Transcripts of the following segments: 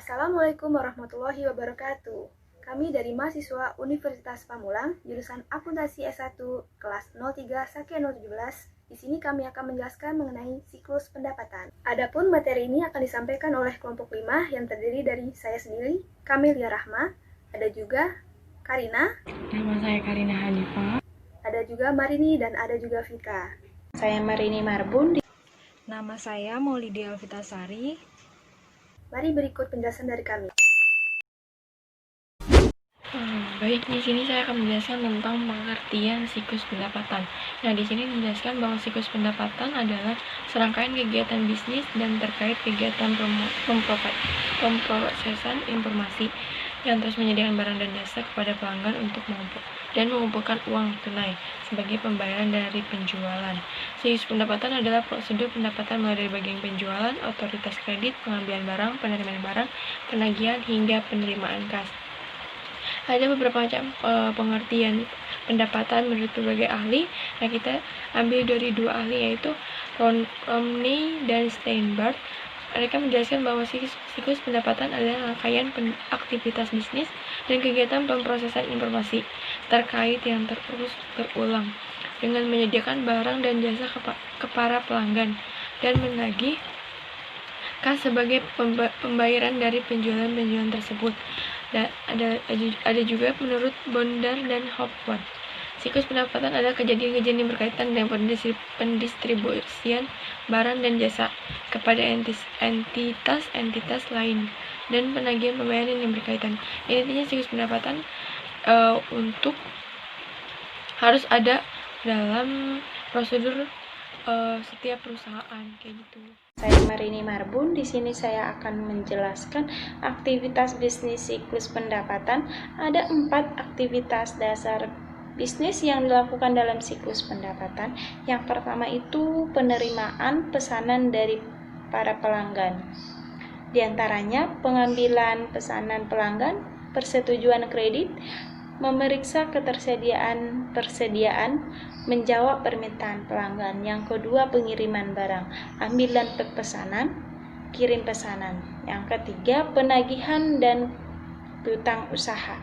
Assalamualaikum warahmatullahi wabarakatuh. Kami dari mahasiswa Universitas Pamulang, jurusan Akuntansi S1, kelas 03 Sake 017. Di sini kami akan menjelaskan mengenai siklus pendapatan. Adapun materi ini akan disampaikan oleh kelompok 5 yang terdiri dari saya sendiri, Kamelia Rahma, ada juga Karina, Nama saya Karina Hanifah. ada juga Marini, dan ada juga Vika. Saya Marini Marbun. Nama saya Maulidia Alfitasari. Mari berikut penjelasan dari kami. Baik, di sini saya akan menjelaskan tentang pengertian siklus pendapatan. Nah, di sini dijelaskan bahwa siklus pendapatan adalah serangkaian kegiatan bisnis dan terkait kegiatan pemrosesan informasi yang terus menyediakan barang dan jasa kepada pelanggan untuk mengumpulkan uang tunai sebagai pembayaran dari penjualan. Siklus pendapatan adalah prosedur pendapatan mulai dari bagian penjualan, otoritas kredit, pengambilan barang, penerimaan barang, penagihan, hingga penerimaan kas. Ada beberapa macam pengertian pendapatan menurut berbagai ahli. Nah, kita ambil dari dua ahli, yaitu Romney dan Steinberg. Mereka menjelaskan bahwa siklus pendapatan adalah rangkaian aktivitas bisnis dan kegiatan pemrosesan informasi terkait yang terus berulang dengan menyediakan barang dan jasa ke para pelanggan dan menagih kas sebagai pembayaran dari penjualan tersebut. Dan ada juga menurut Bondar dan Hopwood, siklus pendapatan adalah kejadian-kejadian yang berkaitan dengan pendistribusian barang dan jasa kepada entitas lain dan penagihan pembayaran yang berkaitan. Intinya siklus pendapatan untuk harus ada dalam prosedur setiap perusahaan kayak gitu. Saya Marini Marbun. Di sini saya akan menjelaskan aktivitas bisnis siklus pendapatan. Ada 4 aktivitas dasar bisnis yang dilakukan dalam siklus pendapatan. Yang pertama itu penerimaan pesanan dari para pelanggan. Di antaranya pengambilan pesanan pelanggan, persetujuan kredit, memeriksa persediaan, menjawab permintaan pelanggan. Yang kedua, pengiriman barang, ambilan pesanan, kirim pesanan. Yang ketiga, penagihan dan piutang usaha.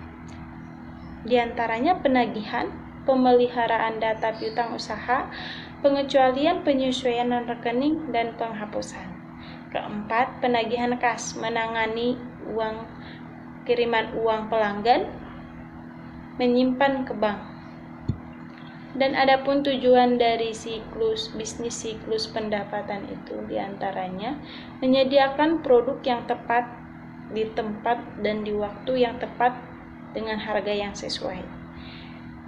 Di antaranya penagihan, pemeliharaan data piutang usaha, pengecualian, penyesuaian rekening, dan penghapusan. Keempat, penagihan kas, menangani kiriman uang pelanggan, menyimpan ke bank. Dan adapun tujuan dari bisnis siklus pendapatan itu diantaranya menyediakan produk yang tepat di tempat dan di waktu yang tepat dengan harga yang sesuai.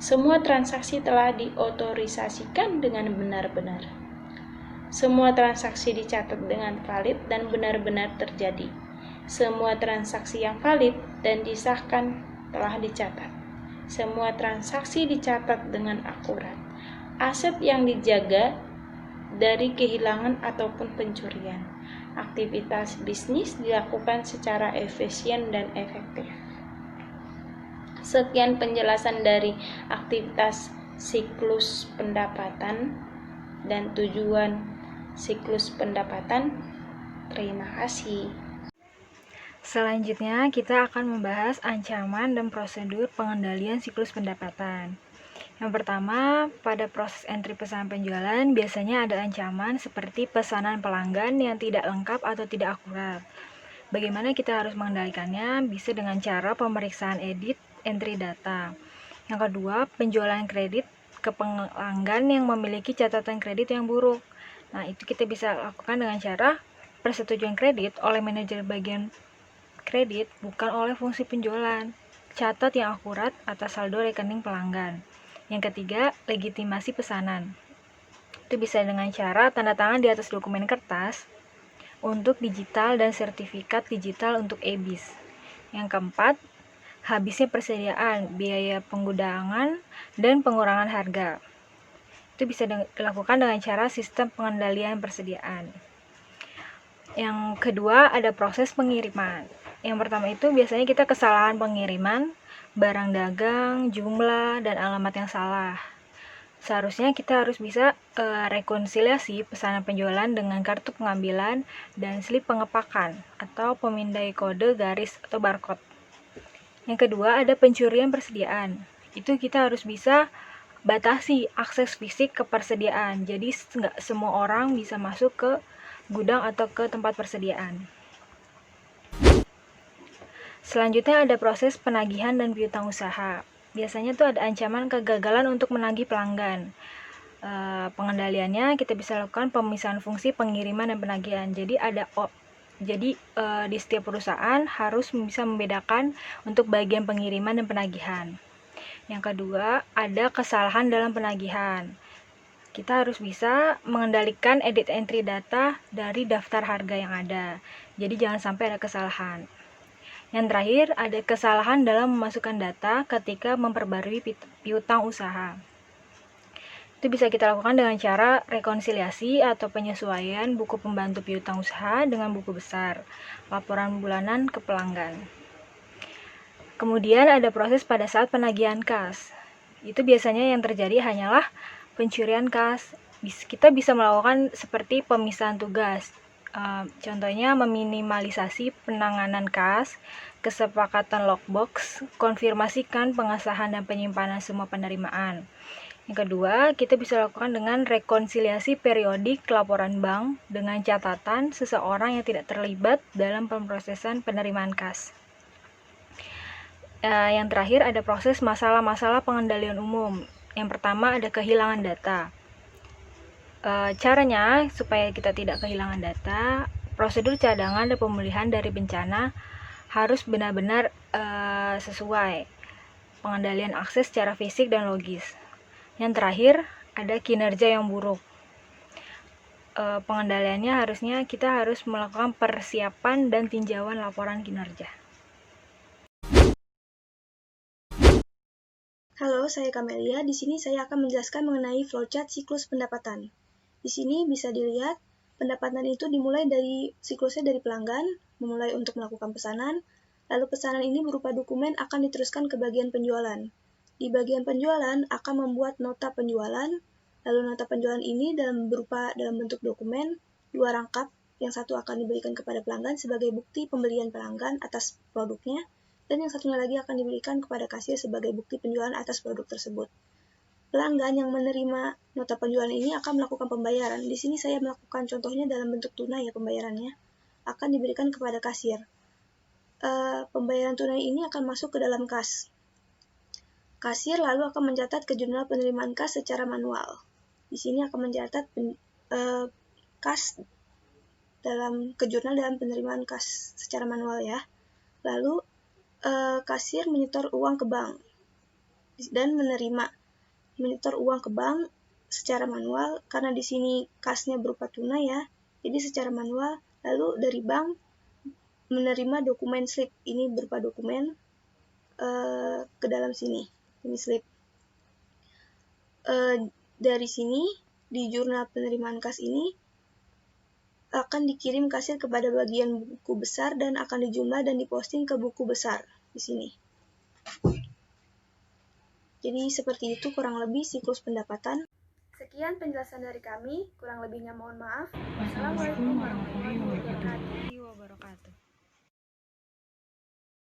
Semua transaksi telah diotorisasikan dengan benar-benar. Semua transaksi dicatat dengan valid dan benar-benar terjadi. Semua transaksi yang valid dan disahkan telah dicatat. Semua transaksi dicatat dengan akurat. Aset yang dijaga dari kehilangan ataupun pencurian. Aktivitas bisnis dilakukan secara efisien dan efektif. Sekian penjelasan dari aktivitas siklus pendapatan dan tujuan siklus pendapatan. Terima kasih. Selanjutnya, kita akan membahas ancaman dan prosedur pengendalian siklus pendapatan. Yang pertama, pada proses entry pesanan penjualan, biasanya ada ancaman seperti pesanan pelanggan yang tidak lengkap atau tidak akurat. Bagaimana kita harus mengendalikannya? Bisa dengan cara pemeriksaan entry data. Yang kedua, penjualan kredit ke pelanggan yang memiliki catatan kredit yang buruk. Nah, itu kita bisa lakukan dengan cara persetujuan kredit oleh manajer bagian kredit, bukan oleh fungsi penjualan. Catat yang akurat atas saldo rekening pelanggan. Yang ketiga, legitimasi pesanan. Itu bisa dengan cara tanda tangan di atas dokumen kertas untuk digital dan sertifikat digital untuk EBIS. Yang keempat, habisnya persediaan, biaya penggudangan, dan pengurangan harga. Itu bisa dilakukan dengan cara sistem pengendalian persediaan. Yang kedua, ada proses pengiriman. Yang pertama itu biasanya kita kesalahan pengiriman, barang dagang, jumlah, dan alamat yang salah. Seharusnya kita harus bisa rekonsiliasi pesanan penjualan dengan kartu pengambilan dan slip pengepakan atau pemindai kode garis atau barcode. Yang kedua ada pencurian persediaan. Itu kita harus bisa batasi akses fisik ke persediaan. Jadi nggak semua orang bisa masuk ke gudang atau ke tempat persediaan. Selanjutnya ada proses penagihan dan piutang usaha. Biasanya tuh ada ancaman kegagalan untuk menagih pelanggan. Pengendaliannya kita bisa lakukan pemisahan fungsi pengiriman dan penagihan. Jadi di setiap perusahaan harus bisa membedakan untuk bagian pengiriman dan penagihan. Yang kedua, ada kesalahan dalam penagihan. Kita harus bisa mengendalikan edit entry data dari daftar harga yang ada. Jadi jangan sampai ada kesalahan. Yang terakhir, ada kesalahan dalam memasukkan data ketika memperbarui piutang usaha. Itu bisa kita lakukan dengan cara rekonsiliasi atau penyesuaian buku pembantu piutang usaha dengan buku besar, laporan bulanan ke pelanggan. Kemudian ada proses pada saat penagihan kas. Itu biasanya yang terjadi hanyalah pencurian kas. Kita bisa melakukan seperti pemisahan tugas. Contohnya meminimalisasi penanganan kas, kesepakatan lockbox, konfirmasikan pengesahan dan penyimpanan semua penerimaan. Yang kedua, kita bisa lakukan dengan rekonsiliasi periodik laporan bank dengan catatan seseorang yang tidak terlibat dalam pemrosesan penerimaan kas. Yang terakhir ada proses masalah-masalah pengendalian umum. Yang pertama ada kehilangan data. Caranya supaya kita tidak kehilangan data, prosedur cadangan dan pemulihan dari bencana harus benar-benar sesuai. Pengendalian akses secara fisik dan logis. Yang terakhir, ada kinerja yang buruk. Pengendaliannya harusnya kita harus melakukan persiapan dan tinjauan laporan kinerja. Halo, saya Kamelia. Di sini saya akan menjelaskan mengenai flowchart siklus pendapatan. Di sini bisa dilihat pendapatan itu dimulai dari siklusnya dari pelanggan, memulai untuk melakukan pesanan, lalu pesanan ini berupa dokumen akan diteruskan ke bagian penjualan. Di bagian penjualan akan membuat nota penjualan, lalu nota penjualan ini dalam bentuk dokumen, 2 rangkap, yang satu akan diberikan kepada pelanggan sebagai bukti pembelian pelanggan atas produknya, dan yang satunya lagi akan diberikan kepada kasir sebagai bukti penjualan atas produk tersebut. Pelanggan yang menerima nota penjualan ini akan melakukan pembayaran. Di sini saya melakukan contohnya dalam bentuk tunai ya pembayarannya, akan diberikan kepada kasir. Pembayaran tunai ini akan masuk ke dalam kas. Kasir lalu akan mencatat ke jurnal penerimaan kas secara manual. Di sini akan mencatat kas ke jurnal dalam penerimaan kas secara manual ya. Lalu kasir menyetor uang ke bank dan menyetor uang ke bank secara manual karena di sini kasnya berupa tunai ya. Jadi secara manual. Lalu dari bank menerima dokumen slip, ini berupa dokumen ke dalam sini. Ini slip. Dari sini di jurnal penerimaan kas ini akan dikirim kasir kepada bagian buku besar dan akan dijumlah dan diposting ke buku besar di sini. Jadi seperti itu kurang lebih siklus pendapatan. Sekian penjelasan dari kami, kurang lebihnya mohon maaf. Wassalamualaikum warahmatullahi wabarakatuh.